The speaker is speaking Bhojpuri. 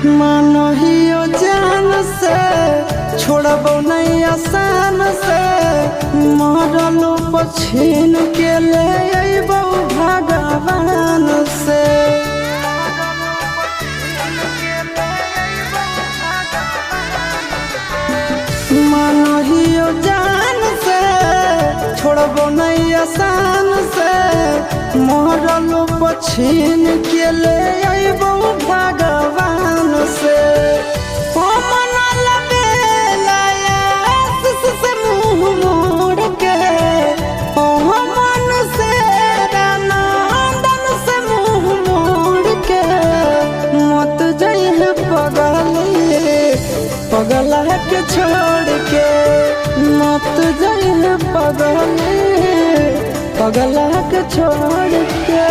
मानहियो जान से छोड़बो नहीं आसान से मरलो पछीन के ले अइबो भगवान से। मानहियो जान से छोड़बो नहीं आसान से मरलो पछीन के ले अइबो भगवान से। मुँह मोड़ के मन से रानंदन से मुँह मोड़ के मत जइहे पगला के छोड़ के मत जइहे पगला के छोड़ के।